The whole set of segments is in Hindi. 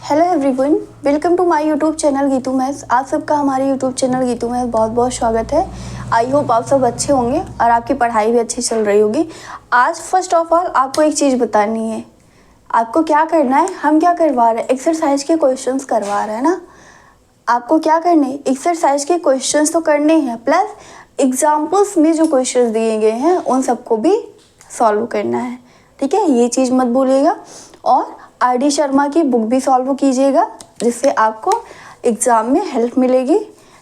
Hello everyone, welcome to my YouTube channel Geetu maths. आप सबका हमारे यूट्यूब चैनल गीतू मैथ्स बहुत बहुत स्वागत है। आई होप आप सब अच्छे होंगे और आपकी पढ़ाई भी अच्छी चल रही होगी। आज फर्स्ट ऑफ ऑल आपको एक चीज़ बतानी है। आपको क्या करना है, हम क्या करवा रहे हैं, एक्सरसाइज के क्वेश्चंस करवा रहे हैं ना। आपको क्या करने हैं, एक्सरसाइज के क्वेश्चंस तो करने हैं, प्लस एग्जाम्पल्स में जो क्वेश्चंस दिए गए हैं उन सबको भी सॉल्व करना है। ठीक है, ये चीज़ मत भूलिएगा। और आर.डी. शर्मा की बुक भी सॉल्व कीजिएगा, जिससे आपको एग्ज़ाम में हेल्प मिलेगी।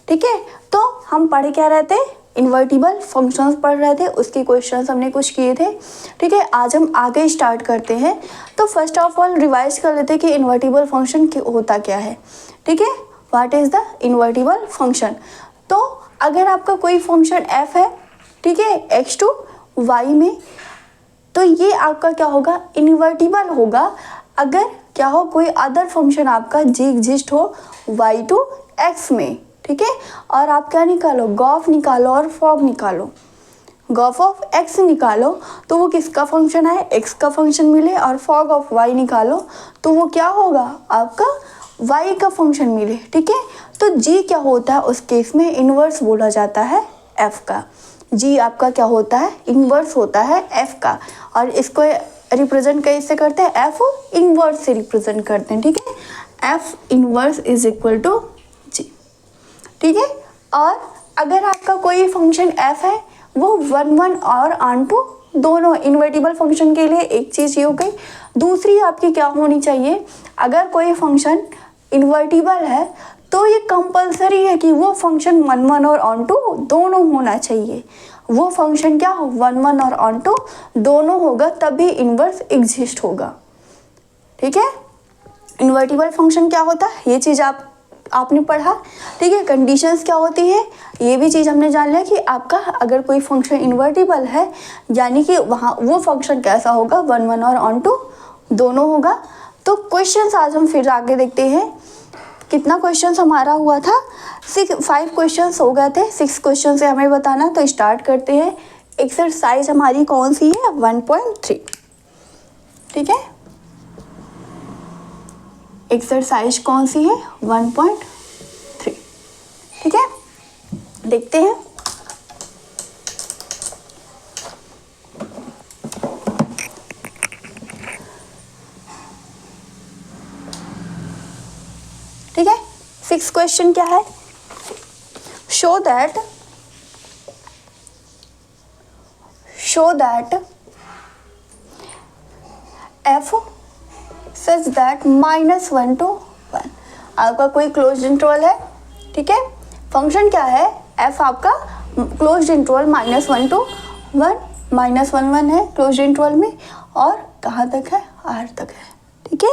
ठीक है, तो हम पढ़ क्या रहे थे, इन्वर्टिबल फंक्शंस पढ़ रहे थे, उसके क्वेश्चंस हमने कुछ किए थे। ठीक है, आज हम आगे स्टार्ट करते हैं। तो फर्स्ट ऑफ ऑल रिवाइज कर लेते हैं कि इन्वर्टिबल फंक्शन होता क्या है। ठीक है, what is the invertible function. तो अगर आपका कोई फंक्शन f है, ठीक है, x टू y में, तो ये आपका क्या होगा, इन्वर्टिबल होगा अगर क्या हो, कोई अदर फंक्शन आपका जी एग्जिस्ट हो y टू x में। ठीक है, और आप क्या निकालो, गॉफ निकालो और फॉग निकालो। गॉफ ऑफ x निकालो तो वो किसका फंक्शन है, x का फंक्शन मिले, और फॉग ऑफ y निकालो तो वो क्या होगा, आपका y का फंक्शन मिले। ठीक है, तो g क्या होता है उस केस में, इन्वर्स बोला जाता है f का। g आपका क्या होता है, इन्वर्स होता है f का, और इसको रिप्रेजेंट कैसे करते हैं, f इन्वर्स से रिप्रेजेंट करते हैं। ठीक है, f inverse is equal to g। ठीक है, और अगर आपका कोई फंक्शन f है, वो 1 1 और ऑन टू दोनों, इन्वर्टिबल फंक्शन के लिए एक चीज़ ये हो गई। दूसरी आपकी क्या होनी चाहिए, अगर कोई फंक्शन इन्वर्टिबल है तो ये कंपलसरी है कि वो फंक्शन 1 1 और ऑन टू दोनों होना चाहिए। वो फंक्शन क्या हो, 1 1 और ऑन टू दोनों होगा, तभी इन्वर्स एग्जिस्ट होगा। ठीक है, इन्वर्टिबल फंक्शन क्या होता है, ये चीज़ आपने पढ़ा। ठीक है, कंडीशंस क्या होती है, ये भी चीज़ हमने जान लिया कि आपका अगर कोई फंक्शन इन्वर्टिबल है, यानी कि वहाँ वो फंक्शन कैसा होगा, 1 1 और ऑन टू दोनों होगा। तो क्वेश्चंस आज हम फिर आगे देखते हैं। कितना क्वेश्चंस हमारा हुआ था, 5 क्वेश्चंस हो गए थे। 6 क्वेश्चन से हमें बताना, तो स्टार्ट करते हैं। एक्सरसाइज हमारी कौन सी है, 1.3। ठीक है, एक्सरसाइज कौन सी है, 1.3। ठीक है, देखते हैं। ठीक है, 6 क्वेश्चन क्या है, show that f such that -1 to 1 आपका कोई क्लोज्ड इंटरवल है। ठीक है, फंक्शन क्या है, f आपका क्लोज्ड इंटरवल -1 to 1, -1 1 है क्लोज्ड इंटरवल में, और कहाँ तक है, r तक है। ठीक है,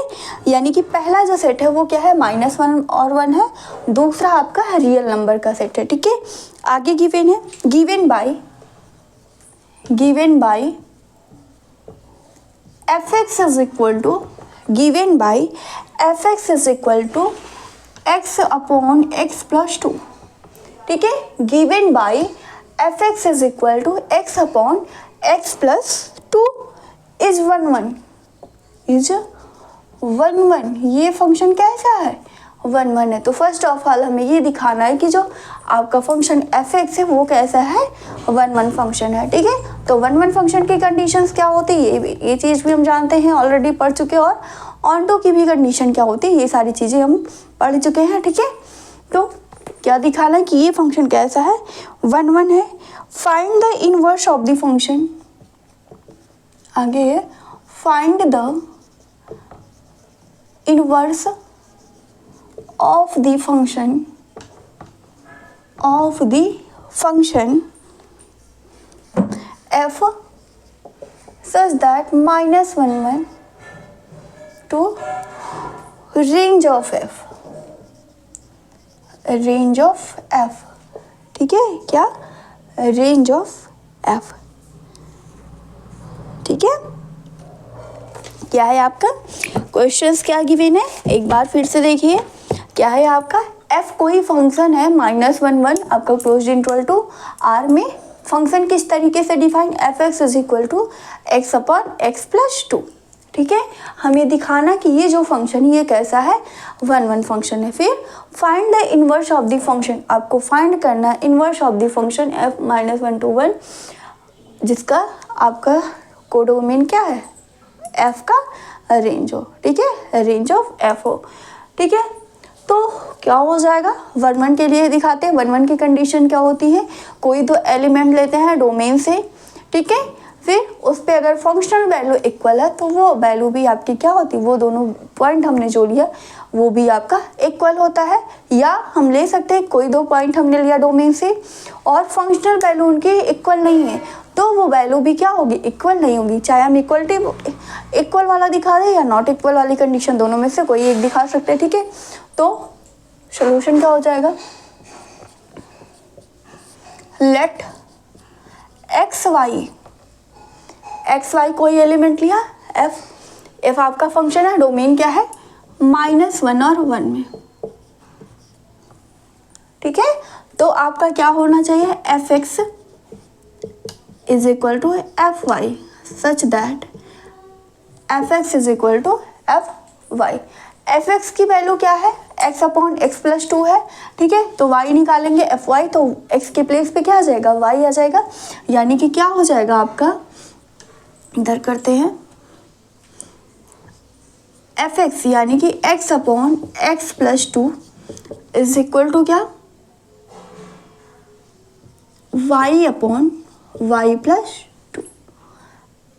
यानी कि पहला जो सेट है वो क्या है, -1 और 1 है, दूसरा आपका रियल नंबर का सेट है। ठीक है, आगे गिवन है, given by fx is equal to x upon x plus 2। ठीक है, given by fx is equal to x upon x plus 2 is 1 1। ये फंक्शन कैसा है, 1 1 है। तो फर्स्ट ऑफ ऑल हमें ये दिखाना है कि जो आपका फंक्शन f(x) है वो कैसा है, 1 1 फंक्शन है। ठीक है, तो 1 1 फंक्शन की कंडीशंस क्या होती है, ये चीज़ भी हम जानते हैं, ऑलरेडी पढ़ चुके हैं। और ऑन टू की भी कंडीशन क्या होती है, ये सारी चीज़ें हम पढ़ चुके हैं। ठीक है, तो क्या दिखाना है कि ये फंक्शन कैसा है, 1 1 है। Find the inverse of the function, आगे है find the inverse of the function f such that -1 1 to range of f। ठीक है, क्या, रेंज ऑफ f। ठीक है, क्या है आपका क्वेश्चंस, क्या गिवन है, एक बार फिर से देखिए। क्या है आपका, f कोई फंक्शन है -1 1 आपका क्लोज्ड इंटरवल टू r में, फंक्शन किस तरीके से define, f(x) is equal to x upon x plus 2। ठीक है, हमें दिखाना कि ये जो फंक्शन ये कैसा है, 1 1 फंक्शन है। फिर find the inverse of the function, आपको फाइंड करना है inverse of the function f minus 1 to 1, जिसका आपका कोडोमेन क्या है, f का रेंज हो, ठीक है, रेंज ऑफ f हो, ठीक है। तो क्या हो जाएगा, 1 1 के लिए दिखाते हैं। 1 1 की कंडीशन क्या होती है, कोई दो एलिमेंट लेते हैं डोमेन से, ठीक है, फिर उस पर अगर फंक्शनल वैल्यू इक्वल है तो वो वैल्यू भी आपकी क्या होती है, वो दोनों पॉइंट हमने जो लिया वो भी आपका इक्वल होता है। या हम ले सकते हैं कोई दो पॉइंट हमने लिया डोमेन से और फंक्शनल वैल्यू उनकी इक्वल नहीं है, तो वो वैल्यू भी क्या होगी, इक्वल नहीं होगी। चाहे हम इक्वल वाला दिखा दें या नॉट इक्वल वाली कंडीशन, दोनों में से कोई एक दिखा सकते हैं, ठीक है। तो सॉल्यूशन क्या हो जाएगा, लेट एक्स वाई कोई एलिमेंट लिया, एफ आपका फंक्शन है, डोमेन क्या है, -1 और 1 में, ठीक है। तो आपका क्या होना चाहिए, F X is equal to F Y such that F X is equal to F Y. F X की वैल्यू क्या है, x अपॉन एक्स प्लस 2 है, ठीक है। तो y निकालेंगे एफ वाई, तो x के प्लेस पे क्या आ जाएगा, y आ जाएगा, यानी कि क्या हो जाएगा आपका, इधर करते हैं, एफ एक्स यानी कि x upon x plus 2 is equal to क्या, y upon Y plus 2।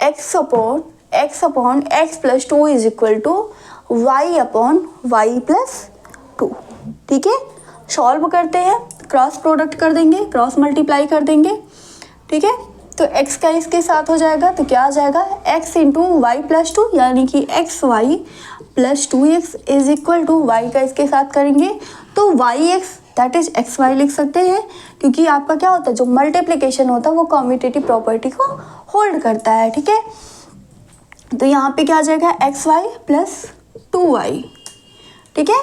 X upon x plus 2 is equal to y upon Y plus 2, ठीक है। सॉल्व करते हैं, क्रॉस प्रोडक्ट कर देंगे, क्रॉस मल्टीप्लाई कर देंगे, ठीक है। तो x का इसके साथ हो जाएगा, तो क्या आ जाएगा, x इंटू वाई प्लस 2 यानी कि X Y plus 2x is equal to Y का इसके साथ करेंगे तो Y X that is X Y लिख सकते हैं, क्योंकि आपका क्या होता है, जो मल्टीप्लिकेशन होता है वो कॉम्यूटेटिव प्रॉपर्टी को होल्ड करता है, ठीक है। तो यहाँ पे क्या आ जाएगा, एक्स वाई प्लस 2y, ठीक है,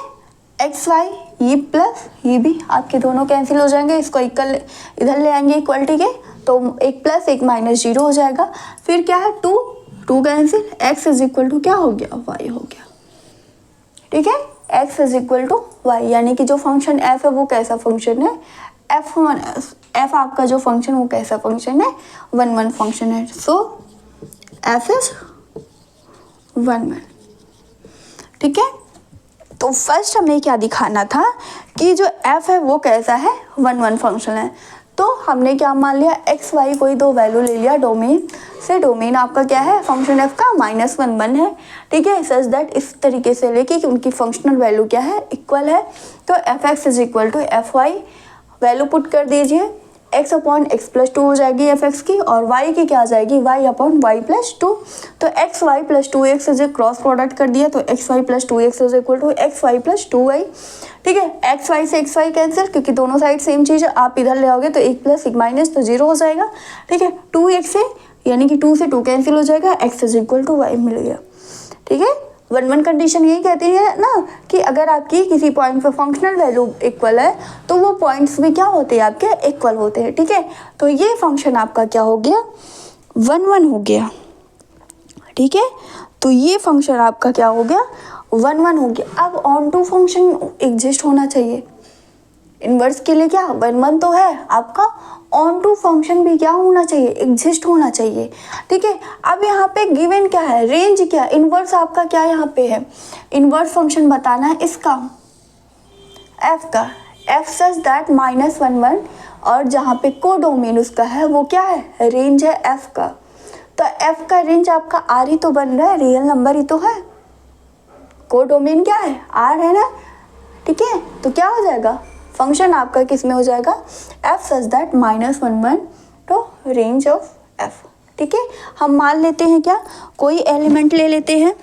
एक्स वाई ये प्लस ये भी आपके दोनों कैंसिल हो जाएंगे, इसको इक्वल इधर ले आएंगे इक्वलिटी के, तो एक प्लस एक माइनस 0 हो जाएगा। फिर क्या है, 2 cancel, x is equal to क्या हो गया, y हो गया, ठीक है। x is equal to Y, यानी कि जो फंक्शन f है वो कैसा फंक्शन है, f आपका जो फंक्शन वो कैसा फंक्शन है, 1 1 फंक्शन है। सो f इज 1 1, ठीक है। तो फर्स्ट हमें क्या दिखाना था कि जो f है वो कैसा है, 1 1 फंक्शन है। तो हमने क्या मान लिया, एक्स वाई कोई दो वैल्यू ले लिया डोमेन से, डोमेन आपका क्या है, फंक्शन f का -1 1 है, ठीक है, सच दैट इस तरीके से लेके कि उनकी फंक्शनल वैल्यू क्या है, इक्वल है। तो F X is equal to F Y, value put कर दीजिए, x अपॉन एक्स प्लस 2 हो जाएगी एफ एक्स की, और y की क्या आ जाएगी, y अपॉन वाई प्लस 2। तो X Y plus 2x is cross product कर दिया, तो X Y plus 2x is equal to X Y plus 2y, ठीक है। एक्स वाई से एक्स वाई कैंसिल, क्योंकि दोनों साइड सेम चीज़ है, आप इधर ले आओगे तो एक प्लस एक माइनस तो 0 हो जाएगा, ठीक है। 2x से यानी कि 2 से 2 कैंसिल हो जाएगा, x is equal to Y मिल गया, ठीक है। 1 1 कंडीशन यही कहती है ना कि अगर आपकी किसी पॉइंट पे फंक्शनल वैल्यू इक्वल है तो वो पॉइंट्स भी क्या होते हैं, आपके इक्वल होते हैं, ठीक है। तो ये फंक्शन आपका क्या हो गया, 1 1 हो गया, ठीक है। तो ये फंक्शन आपका क्या हो गया, 1 1 हो गया। अब ऑन टू फंक्शन एग्जिस्ट होना चाहिए, इनवर्स के लिए क्या 1 1 तो है आपका, ऑन टू फंक्शन भी क्या होना चाहिए, एग्जिस्ट होना चाहिए, ठीक है। अब यहाँ पे गिवन क्या है, रेंज क्या है, इनवर्स आपका क्या यहाँ पे है, इनवर्स फंक्शन बताना है इसका, f का, f सच दैट -1 1, और जहाँ पे कोडोमेन उसका है वो क्या है, रेंज है f का। तो f का रेंज आपका r ही तो बन रहा है, रियल नंबर ही तो है, कोडोमेन क्या है, r है ना, ठीक है। तो क्या हो जाएगा, फंक्शन आपका किस में हो जाएगा, f सच दैट -1 1 तो रेंज ऑफ f, ठीक है। हम मान लेते हैं क्या, कोई एलिमेंट ले लेते हैं,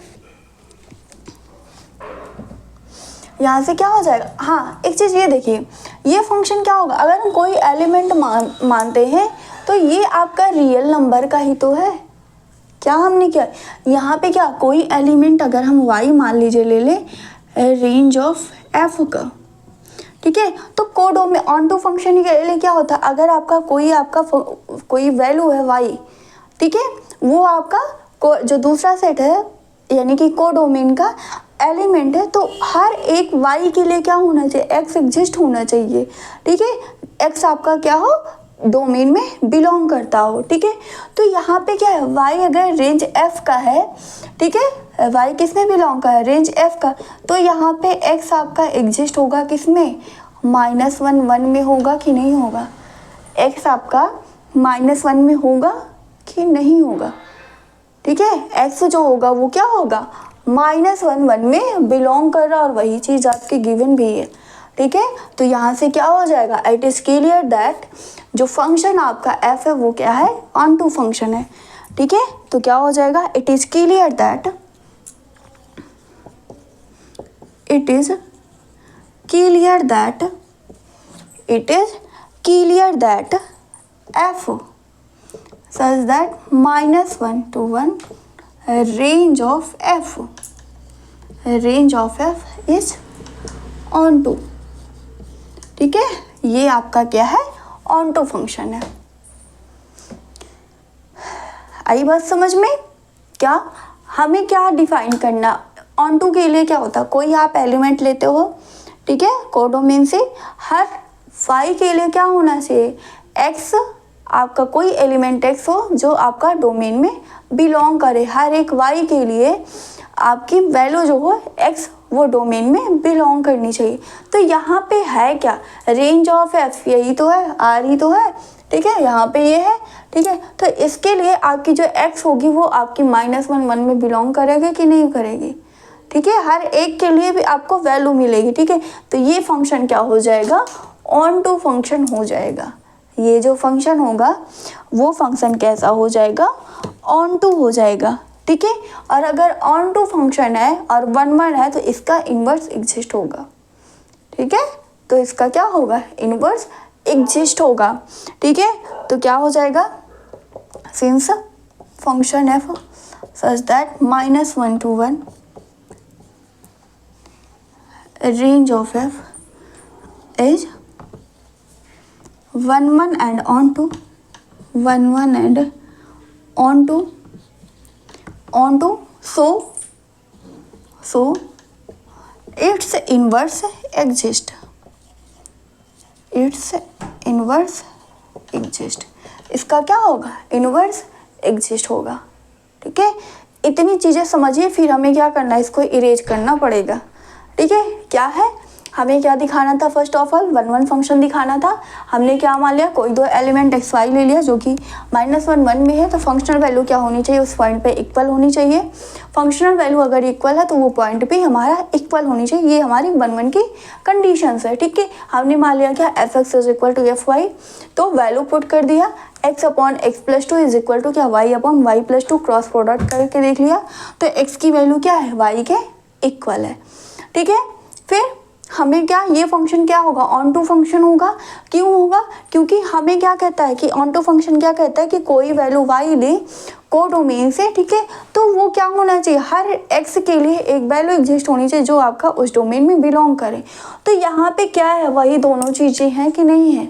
यहाँ से क्या हो जाएगा, हाँ एक चीज़ ये देखिए, ये फंक्शन क्या होगा, अगर हम कोई एलिमेंट मानते हैं तो ये आपका रियल नंबर का ही तो है, क्या हमने किया यहाँ पे, क्या कोई एलिमेंट अगर हम y मान लीजिए ले ले, रेंज ऑफ f का, ठीक है। तो कोडोमेन ऑन टू फंक्शन के लिए क्या होता है, अगर आपका कोई वैल्यू है y, ठीक है, वो आपका जो दूसरा सेट है यानी कि कोडोमेन का एलिमेंट है, तो हर एक y के लिए क्या होना चाहिए, x एग्जिस्ट होना चाहिए। ठीक है, x आपका क्या हो, डोमेन में बिलोंग करता हो। ठीक है, तो यहाँ पे क्या है, y अगर रेंज f का है, ठीक है, y किस में बिलोंग का है, रेंज f का, तो यहाँ पे x आपका एग्जिस्ट होगा किस में, -1 में होगा कि नहीं होगा, x आपका -1 में होगा कि नहीं होगा। ठीक है, x जो होगा वो क्या होगा, -1 में बिलोंग कर रहा, और वही चीज़ आपकी गिवन भी है। ठीक है, तो यहाँ से क्या हो जाएगा, इट इज़ क्लियर दैट जो फंक्शन आपका f है वो क्या है, ऑन टू फंक्शन है। ठीक है, तो क्या हो जाएगा, it is clear that, it is clear that, it is clear that f such that -1 to 1 range of f is on to। ठीक है, ये आपका क्या है, ऑन टू फंक्शन है। आई बात समझ में, क्या हमें क्या डिफाइन करना, ऑन टू के लिए क्या होता है, कोई आप एलिमेंट लेते हो, ठीक है, कोडोमेन से, हर y के लिए क्या होना चाहिए, x आपका कोई एलिमेंट x हो जो आपका डोमेन में बिलोंग करे, हर एक y के लिए आपकी वैल्यू जो हो x वो डोमेन में बिलोंग करनी चाहिए। तो यहाँ पे है क्या, रेंज ऑफ f, यही तो है, r ही तो है। ठीक है, यहाँ पे ये है। ठीक है, तो इसके लिए आपकी जो x होगी वो आपकी -1 में बिलोंग करेगी कि नहीं करेगी। ठीक है, हर एक के लिए भी आपको वैल्यू मिलेगी। ठीक है, तो ये फंक्शन क्या हो जाएगा, ऑन टू फंक्शन हो जाएगा। ये जो फंक्शन होगा वो फंक्शन कैसा हो जाएगा, ऑन टू हो जाएगा। ठीक है, और अगर ऑन टू फंक्शन है और 1 है तो इसका इन्वर्स एग्जिस्ट होगा। ठीक है, तो इसका क्या होगा, इन्वर्स एग्जिस्ट होगा। ठीक है, तो क्या हो जाएगा, since function f such that -1 to 1 range of f is 1 and on to 1 and on to so its inverse exist, its inverse exist, इसका क्या होगा, इनवर्स एग्जिस्ट होगा। ठीक है, इतनी चीज़ें समझिए, फिर हमें क्या करना है, इसको इरेज करना पड़ेगा। ठीक है, क्या है, हमें क्या दिखाना था, फर्स्ट ऑफ ऑल 1 फंक्शन दिखाना था। हमने क्या मान लिया, कोई दो एलिमेंट एक्स वाई ले लिया जो कि -1 में है, तो फंक्शनल वैल्यू क्या होनी चाहिए, उस पॉइंट पे इक्वल होनी चाहिए। फंक्शनल वैल्यू अगर इक्वल है तो वो पॉइंट पे हमारा इक्वल होनी चाहिए, ये हमारी 1 की कंडीशंस है। ठीक है, हमने मान लिया क्या, F X is equal to F Y, तो वैल्यू पुट कर दिया, x upon x plus 2 is equal to क्या, y upon Y plus 2, cross product करके देख लिया, तो x की वैल्यू क्या है, y के इक्वल है। ठीक है, फिर हमें क्या, ये फंक्शन क्या होगा, ऑन टू फंक्शन होगा। क्यों होगा, क्योंकि हमें क्या कहता है कि ऑन टू फंक्शन क्या कहता है कि कोई वैल्यू y ले कोडोमेन से, ठीक है, तो वो क्या होना चाहिए, हर x के लिए एक वैल्यू एग्जिस्ट होनी चाहिए जो आपका उस डोमेन में बिलोंग करे। तो यहाँ पे क्या है, वही दोनों चीज़ें हैं कि नहीं है।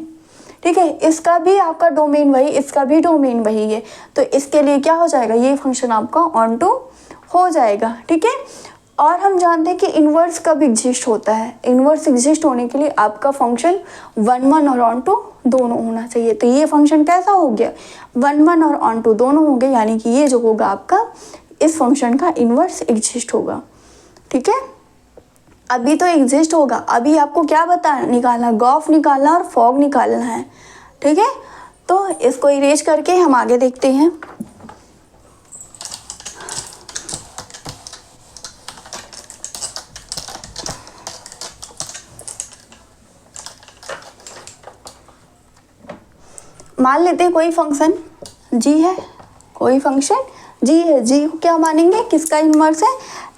ठीक है, इसका भी आपका डोमेन वही, इसका भी डोमेन वही है, तो इसके लिए क्या हो जाएगा, ये फंक्शन आपका ऑन टू हो जाएगा। ठीक है, और हम जानते हैं कि इन्वर्स कब एग्जिस्ट होता है, इन्वर्स एग्जिस्ट होने के लिए आपका फंक्शन 1 और ऑन टू दोनों होना चाहिए। तो ये फंक्शन कैसा हो गया, 1 और ऑन टू दोनों हो गए, यानी कि ये जो होगा आपका इस फंक्शन का इन्वर्स एग्जिस्ट होगा। ठीक है, अभी तो एग्जिस्ट होगा, अभी आपको क्या निकालना, गॉफ निकालना और फॉग निकालना है। ठीक है, तो इसको इरेज करके हम आगे देखते हैं। मान लेते हैं कोई फंक्शन g है, कोई फंक्शन g है, g को क्या मानेंगे, किसका इन्वर्स है,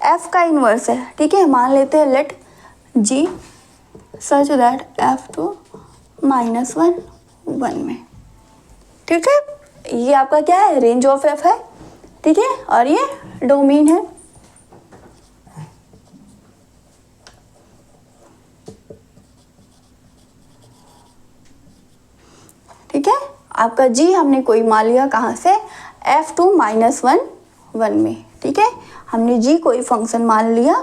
f का इन्वर्स है। ठीक है, मान लेते हैं let g such that f to -1 में। ठीक है, ये आपका क्या है, रेंज ऑफ f है। ठीक है, और ये डोमेन है। ठीक है, आपका g हमने कोई मान लिया कहाँ से, f टू -1 में। ठीक है, हमने जी कोई फंक्शन मान लिया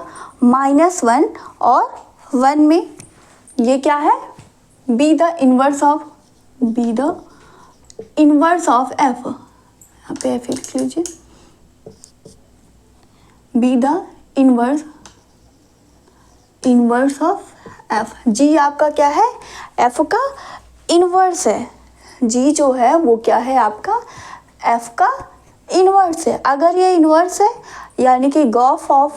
-1 और 1 में, ये क्या है, be the inverse of F, यहाँ पे एफ लिख लीजिए, be the inverse of F. जी आपका क्या है, एफ का इनवर्स है, जी जो है वो क्या है आपका, एफ का इनवर्स है। अगर ये इनवर्स है यानी कि गॉफ ऑफ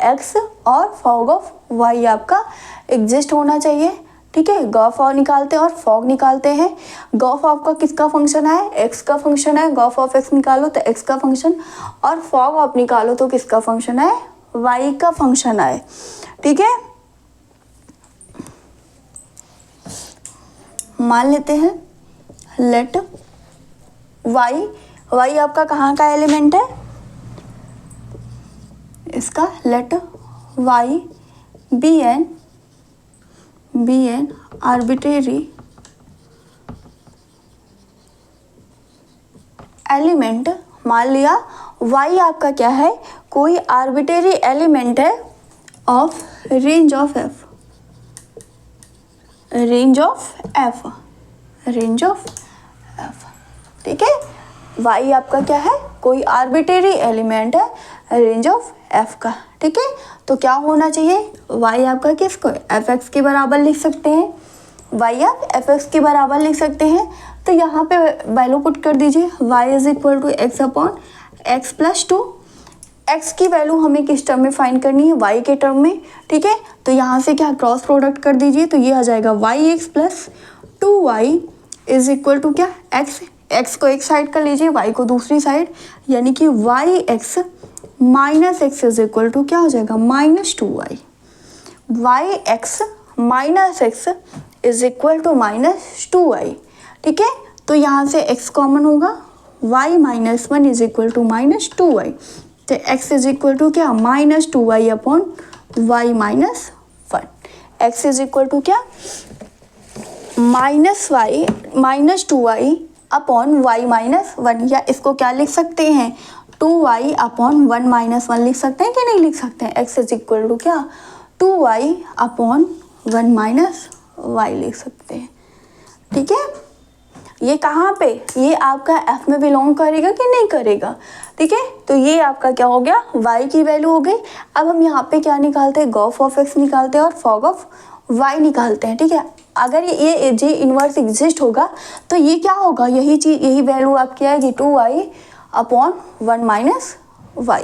एक्स और फॉग ऑफ वाई आपका एग्जिस्ट होना चाहिए, ठीक है। गॉफ ऑफ निकालते हैं और फॉग निकालते हैं। गॉफ ऑफ का किसका फंक्शन है, एक्स का फंक्शन है, गॉफ ऑफ एक्स निकालो तो एक्स का फंक्शन, और फॉग ऑफ निकालो तो किसका फंक्शन है, वाई का फंक्शन है, ठीक है। मान लेते हैं लेट वाई आपका कहाँ का एलिमेंट है, इसका let Y be an arbitrary element. मान लिया y आपका क्या है, कोई आर्बिट्रेरी एलिमेंट है ऑफ रेंज ऑफ एफ, ठीक है। y आपका क्या है, कोई आर्बिट्रेरी एलिमेंट है रेंज ऑफ f का, ठीक है। तो क्या होना चाहिए, y आपका किसको एफ एक्स के बराबर लिख सकते हैं, y आप एफ एक्स के बराबर लिख सकते हैं। तो यहाँ पे वैल्यू पुट कर दीजिए, y is equal to X upon x plus 2। x की वैल्यू हमें किस टर्म में फाइंड करनी है, y के टर्म में, ठीक है। तो यहाँ से क्या क्रॉस प्रोडक्ट कर दीजिए, तो ये आ जाएगा yx plus 2y is equal to क्या, x को एक साइड कर लीजिए, y को दूसरी साइड, यानी कि yx minus X is equal to क्या हो जाएगा, -2y। yx minus X is equal to -2y, ठीक है। तो यहाँ से x कॉमन होगा, y minus 1 is equal to -2y, तो x इज इक्वल टू क्या, -2y upon y minus 1। x is equal to क्या, -2y अपॉन y माइनस 1, या इसको क्या लिख सकते हैं, 2y अपॉन 1 माइनस 1 लिख सकते हैं कि नहीं लिख सकते हैं। x इज इक्वल टू क्या, 2y अपॉन 1 माइनस y लिख सकते हैं, ठीक है। ये कहाँ पे, ये आपका f में बिलोंग करेगा कि नहीं करेगा, ठीक है। तो ये आपका क्या हो गया, y की वैल्यू हो गई। अब हम यहाँ पे क्या निकालते हैं, गॉफ ऑफ x निकालते हैं और फॉग ऑफ y निकालते हैं, ठीक है। अगर ये जी इनवर्स एग्जिस्ट होगा तो ये क्या होगा, यही वैल्यू आपकी आएगी 2y अपॉन 1 माइनस y,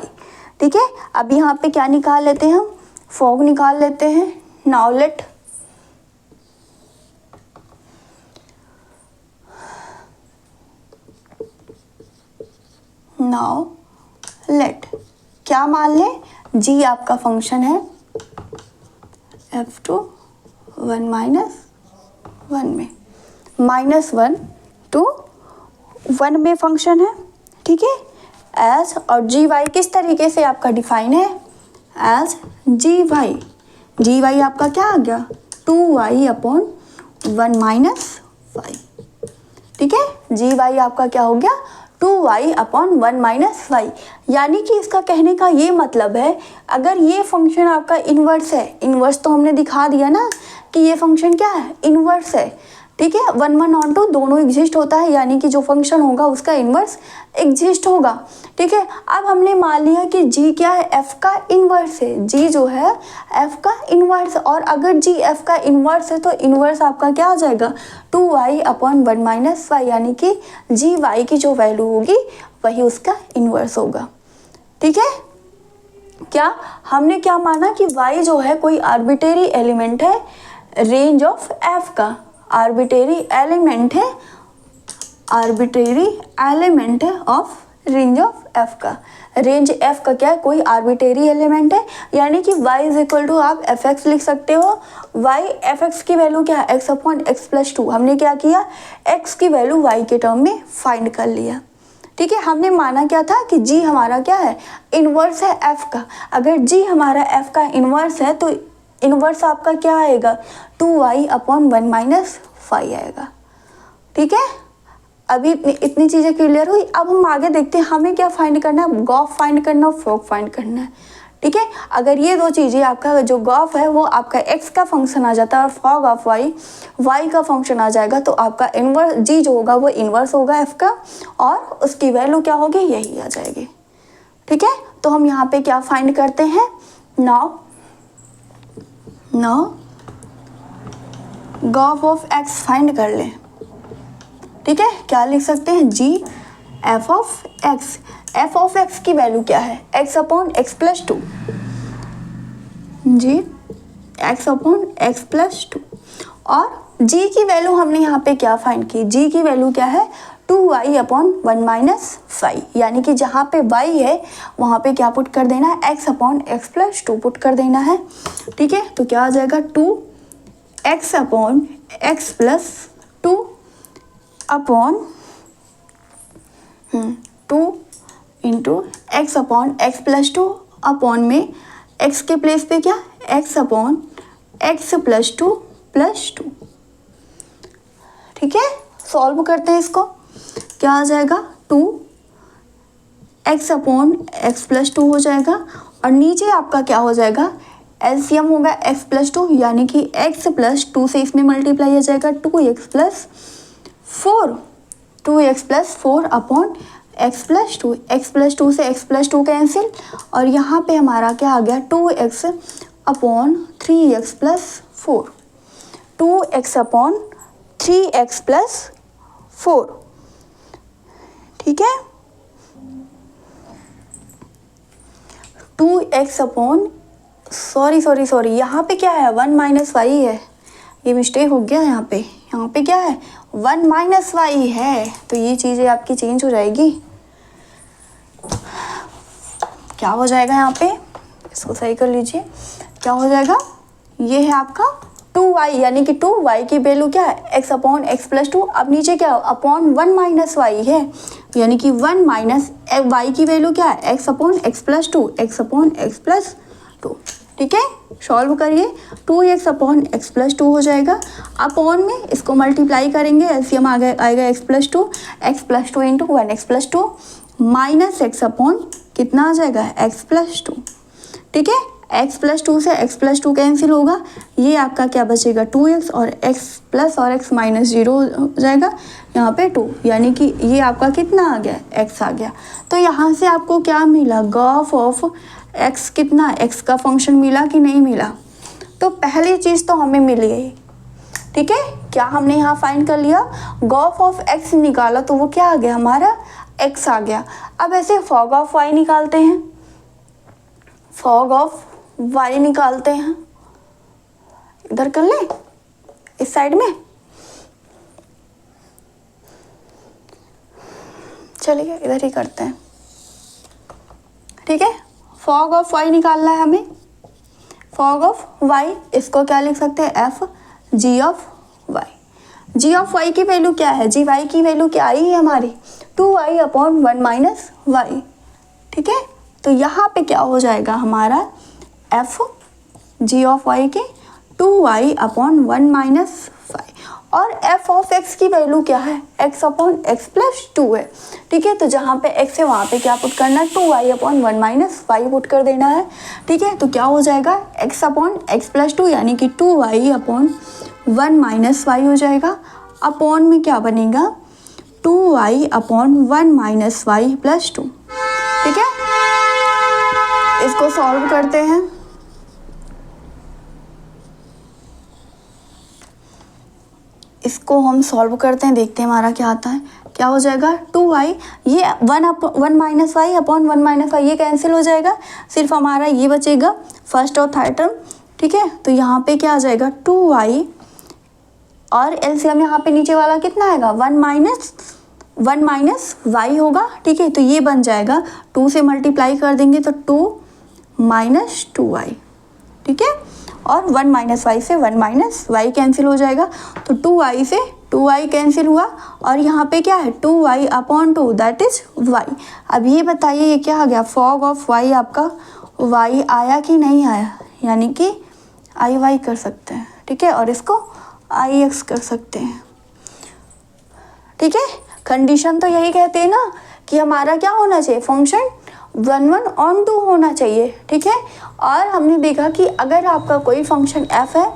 ठीक है। अब यहाँ पे क्या निकाल लेते हैं हम, फॉग निकाल लेते हैं। नाउ लेट क्या मान लें, g आपका फंक्शन है f2 1 माइनस 1 में, -1 to 1 में फंक्शन है, ठीक है। एज और जी वाई किस तरीके से आपका डिफाइन है, एज जी वाई आपका क्या आ गया, 2y अपॉन 1 माइनस y, ठीक है। जी वाई आपका क्या हो गया, 2y अपॉन 1 माइनस y। यानी कि इसका कहने का ये मतलब है, अगर ये फंक्शन आपका इन्वर्स है, इन्वर्स तो हमने दिखा दिया ना कि ये फंक्शन क्या है, इन्वर्स है, ठीक है। 1 1 और 2 दोनों एग्जिस्ट होता है, यानी कि जो फंक्शन होगा उसका इन्वर्स एग्जिस्ट होगा, ठीक है। अब हमने मान लिया कि g क्या है, f का इन्वर्स है, g जो है f का इन्वर्स, और अगर g f का इन्वर्स है तो इन्वर्स आपका क्या आ जाएगा, 2y अपॉन 1 माइनस y, यानी कि g y की जो वैल्यू होगी वही उसका इन्वर्स होगा, ठीक है। क्या हमने क्या माना कि y जो है कोई आर्बिट्रेरी एलिमेंट है रेंज ऑफ f का, आर्बिट्रेरी एलिमेंट है ऑफ रेंज ऑफ f का। रेंज f का क्या है, कोई आर्बिट्रेरी एलिमेंट है, यानी कि y इज इक्वल टू आप एफ एक्स लिख सकते हो। y एफ एक्स की वैल्यू क्या है, x अपॉन एक्स प्लस 2। हमने क्या किया, x की वैल्यू y के टर्म में फाइंड कर लिया, ठीक है। हमने माना क्या था कि g हमारा क्या है, इन्वर्स है f का। अगर g हमारा f का इन्वर्स है तो इन्वर्स आपका क्या आएगा, 2y अपॉन 1 माइनस 5 आएगा, ठीक है। अभी इतनी चीज़ें क्लियर हुई। अब हम आगे देखते हैं हमें क्या फाइंड करना है, गॉफ फाइंड करना और फ्रॉग फाइंड करना है। ठीक है, अगर ये दो चीज़ें, आपका जो गॉफ है वो आपका x का फंक्शन आ जाता है और फ्रॉग ऑफ y का फंक्शन आ जाएगा, तो आपका इनवर्स g जो होगा वो इनवर्स होगा f का और उसकी वैल्यू क्या होगी, यही आ जाएगी। ठीक है, तो हम यहाँ पे क्या फाइंड करते हैं, now Gauff of x find कर लें। ठीक है, क्या लिख सकते हैं, g f ऑफ x की वैल्यू क्या है, x अपॉन x प्लस 2, जी x अपॉन x प्लस 2। और g की वैल्यू हमने यहाँ पे क्या फाइंड की, g की वैल्यू क्या है, 2y अपॉन 1 माइनस वाई, यानी कि जहाँ पे y है वहाँ पे क्या पुट कर देना है, x upon x plus 2 put कर देना है। ठीक है, तो क्या आ जाएगा, 2x upon x plus 2 upon 2 into x upon x plus 2 upon में x के प्लेस पे क्या, x upon x plus 2 plus 2। ठीक है, सॉल्व करते हैं इसको, क्या आ जाएगा, 2x अपॉन एक्स प्लस 2 हो जाएगा और नीचे आपका क्या हो जाएगा, एलसीएम होगा x प्लस 2, यानी कि x प्लस 2 से इसमें मल्टीप्लाई हो जाएगा 2x plus 4 upon x plus 2, x plus 2 से x प्लस 2 कैंसिल और यहाँ पे हमारा क्या आ गया, 2x upon 3x plus 4, 2x upon 3x plus 4। ठीक है, 2x अपॉन सॉरी यहाँ पे क्या है, 1 माइनस वाई है, ये मिस्टेक हो गया यहाँ पे क्या है, 1 माइनस वाई है, तो ये चीज़ें आपकी चेंज हो जाएगी। क्या हो जाएगा यहाँ पे, इसको सही कर लीजिए, क्या हो जाएगा, ये है आपका 2y, यानी कि 2y की वैल्यू क्या है, x अपॉन एक्स प्लस 2। अब नीचे क्या अपॉन 1 माइनस वाई है, यानी कि 1 माइनस y की वैल्यू क्या है, x upon x plus 2, x upon x plus 2। ठीक है, सॉल्व करिए, 2x अपॉन एक्स प्लस 2 हो जाएगा, अपॉन में इसको मल्टीप्लाई करेंगे, एलसीएम आएगा x plus 2 into 1x plus 2 minus x upon कितना आ जाएगा, x प्लस 2। ठीक है, x प्लस 2 से x प्लस 2 कैंसिल होगा, ये आपका क्या बचेगा, 2x और x प्लस और x माइनस 0 हो जाएगा, यहाँ पे 2, यानी कि ये आपका कितना आ गया, x आ गया। तो यहाँ से आपको क्या मिला, गॉफ ऑफ x कितना, x का फंक्शन मिला कि नहीं मिला, तो पहली चीज़ तो हमें मिल गई। ठीक है, क्या हमने यहाँ फाइंड कर लिया, गॉफ ऑफ x निकाला तो वो क्या आ गया, हमारा x आ गया। अब ऐसे फॉग ऑफ y निकालते हैं, फॉग ऑफ y निकालते हैं, इधर कर ले, इस साइड में, चलिए इधर ही करते हैं। ठीक है, फॉग ऑफ y निकालना है हमें, फॉग ऑफ y, इसको क्या लिख सकते हैं, f g of y। g of y की वैल्यू क्या है, जी y की वैल्यू क्या आई है हमारी, 2y अपॉन 1 माइनस वाई। ठीक है, तो यहाँ पे क्या हो जाएगा हमारा, f g ऑफ y के 2y अपॉन 1 माइनस वाई, और f ऑफ x की वैल्यू क्या है, x अपॉन एक्स प्लस 2 है। ठीक है, तो जहाँ पे x है वहाँ पे क्या पुट करना है, 2y upon 1 minus Y put कर देना है। ठीक है, तो क्या हो जाएगा, x अपॉन एक्स प्लस 2, यानी कि 2y अपॉन 1 माइनस वाई हो जाएगा, अपॉन में क्या बनेगा, 2y upon 1 minus Y plus 2। ठीक है, इसको सॉल्व करते हैं, इसको हम सॉल्व करते हैं, देखते हैं हमारा क्या आता है, क्या हो जाएगा, 2y, ये 1 minus Y upon 1 minus Y, ये कैंसिल हो जाएगा, सिर्फ हमारा ये बचेगा फर्स्ट और थर्ड टर्म। ठीक है, तो यहाँ पे क्या आ जाएगा, 2y और एलसीएम यहाँ पे नीचे वाला कितना आएगा, 1 माइनस वाई होगा। ठीक है, तो ये बन जाएगा, 2 से मल्टीप्लाई कर देंगे तो 2 माइनस 2y। ठीक है, और 1 माइनस वाई से 1 माइनस वाई कैंसिल हो जाएगा, तो 2y से 2y कैंसिल हुआ, और यहाँ पे क्या है, 2y upon 2 that is y। अब ये बताइए ये क्या आ गया, फॉग ऑफ y, आपका y आया कि नहीं आया, यानी कि आई वाई कर सकते हैं। ठीक है, और इसको आई एक्स कर सकते हैं। ठीक है, कंडीशन तो यही कहते हैं ना कि हमारा क्या होना चाहिए, फंक्शन 1 ऑन 2 होना चाहिए, ठीक है। और हमने देखा कि अगर आपका कोई फंक्शन f है,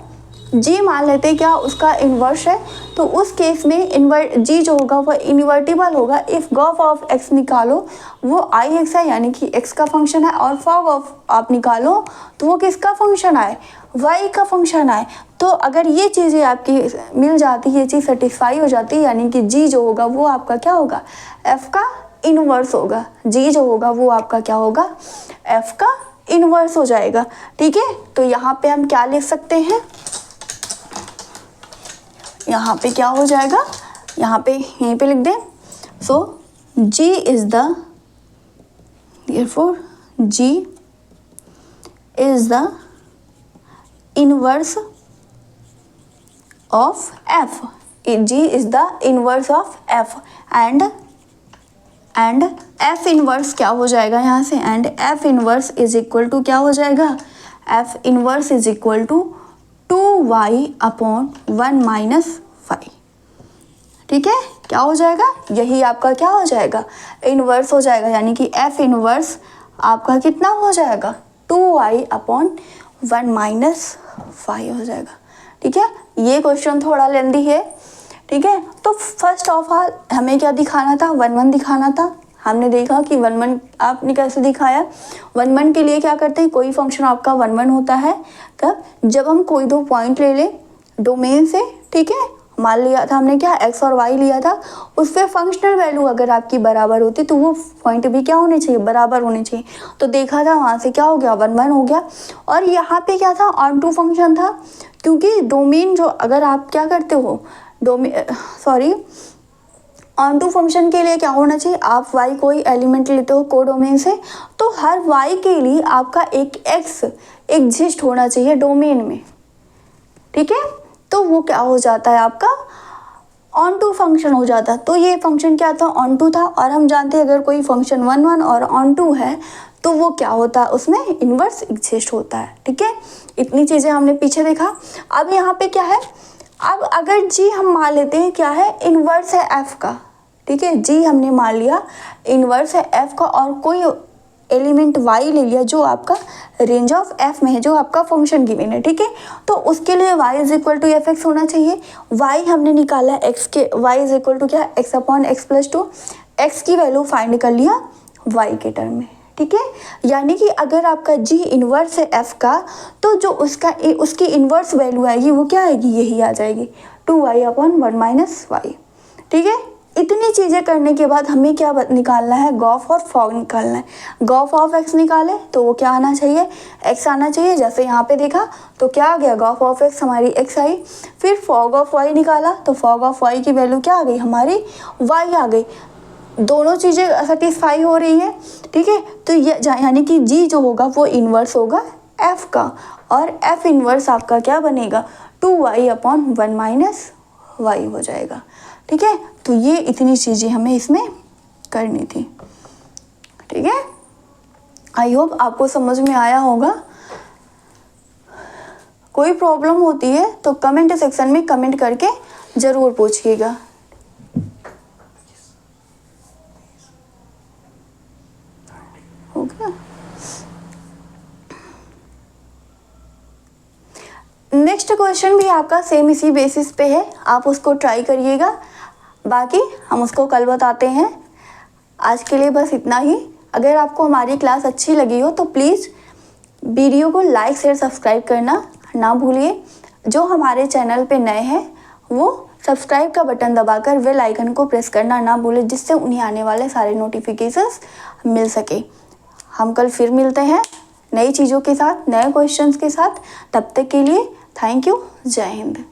g मान लेते क्या उसका इन्वर्स है, तो उस केस में g जो होगा वो इन्वर्टिबल होगा। इफ़ गॉफ ऑफ x निकालो वो ix है, यानी कि x का फंक्शन है, और फॉग ऑफ आप निकालो तो वो किसका फंक्शन आए, y का फंक्शन आए। तो अगर ये चीज़ें आपकी मिल जाती, ये चीज़ सेटिस्फाई हो जाती है, यानी कि g जो होगा वो आपका क्या होगा, f का इनवर्स होगा। g जो होगा वो आपका क्या होगा, f का इनवर्स हो जाएगा, ठीक है। तो यहाँ पे हम क्या लिख सकते हैं, यहाँ पे क्या हो जाएगा, यहाँ पे यहीं पे लिख दें। So g is the, therefore g is the inverse of f, g is the inverse of f and f inverse क्या हो जाएगा यहाँ से, and f inverse is equal to क्या हो जाएगा, f inverse is equal to 2y upon 1 minus 5, ठीक है। क्या हो जाएगा, यही आपका क्या हो जाएगा, इनवर्स हो जाएगा, यानी कि f इनवर्स आपका कितना हो जाएगा, 2y अपॉन 1 माइनस 5 हो जाएगा, ठीक है। ये क्वेश्चन थोड़ा लेंदी है, ठीक है। तो फर्स्ट ऑफ ऑल हमें क्या दिखाना था, 1 दिखाना था। हमने देखा कि 1 आपने कैसे दिखाया, 1 के लिए क्या करते हैं, कोई फंक्शन आपका 1 होता है कब, जब हम कोई दो पॉइंट ले लें डोमेन से, ठीक है। मान लिया था हमने क्या, x और y लिया था, उस पर फंक्शनल वैल्यू अगर आपकी बराबर होती तो वो पॉइंट भी क्या होने चाहिए, बराबर होने चाहिए। तो देखा था वहाँ से क्या हो गया, 1 हो गया। और यहाँ पे क्या था, ऑन टू फंक्शन था, क्योंकि डोमेन जो अगर आप क्या करते हो, ऑन टू फंक्शन के लिए क्या होना चाहिए, आप y कोई एलिमेंट लेते हो कोडोमेन से, तो हर y के लिए आपका एक x एग्जिस्ट होना चाहिए डोमेन में, ठीक है। तो वो क्या हो जाता है, आपका ऑन टू फंक्शन हो जाता है। तो ये फंक्शन क्या था, ऑन टू था। और हम जानते हैं अगर कोई फंक्शन 1 और ऑन टू है तो वो क्या होता है, उसमें इन्वर्स एग्जिस्ट होता है, ठीक है। इतनी चीज़ें हमने पीछे देखा। अब यहाँ पे क्या है, अब अगर g हम मान लेते हैं क्या है, इन्वर्स है f का, ठीक है। g हमने मान लिया इन्वर्स है f का, और कोई एलिमेंट y ले लिया जो आपका रेंज ऑफ f में है, जो आपका फंक्शन गिवन है, ठीक है। तो उसके लिए y is equal to f x होना चाहिए। y हमने निकाला x के, y इज इक्वल टू क्या, x upon x plus 2, x की वैल्यू फाइंड कर लिया y के टर्म में, ठीक है। यानी कि अगर आपका g इन्वर्स है f का, तो जो उसकी इन्वर्स वैल्यू आएगी वो क्या आएगी, यही आ जाएगी 2y अपॉन 1 माइनस y, ठीक है। इतनी चीज़ें करने के बाद हमें क्या निकालना है, गॉफ और फॉग निकालना है। गॉफ ऑफ x निकाले तो वो क्या आना चाहिए, x आना चाहिए। जैसे यहाँ पे देखा तो क्या आ गया, गॉफ ऑफ x हमारी x आई। फिर फॉग ऑफ y निकाला तो फॉग ऑफ y की वैल्यू क्या आ गई, हमारी y आ गई। दोनों चीज़ें सेटिस्फाई हो रही है, ठीक है। तो ये यानी कि g जो होगा वो इन्वर्स होगा f का, और f इन्वर्स आपका क्या बनेगा, 2y अपॉन 1 माइनस y हो जाएगा, ठीक है। तो ये इतनी चीज़ें हमें इसमें करनी थी, ठीक है। आई होप आपको समझ में आया होगा। कोई प्रॉब्लम होती है तो कमेंट सेक्शन में कमेंट करके ज़रूर पूछिएगा। हो गया। नेक्स्ट क्वेश्चन भी आपका सेम इसी बेसिस पे है, आप उसको ट्राई करिएगा, बाकी हम उसको कल बताते हैं। आज के लिए बस इतना ही। अगर आपको हमारी क्लास अच्छी लगी हो तो प्लीज़ वीडियो को लाइक शेयर सब्सक्राइब करना ना भूलिए। जो हमारे चैनल पे नए हैं वो सब्सक्राइब का बटन दबाकर बेल आइकन को प्रेस करना ना भूलें, जिससे उन्हें आने वाले सारे नोटिफिकेशंस मिल सके। हम कल फिर मिलते हैं नई चीज़ों के साथ, नए क्वेश्चंस के साथ। तब तक के लिए थैंक यू। जय हिंद।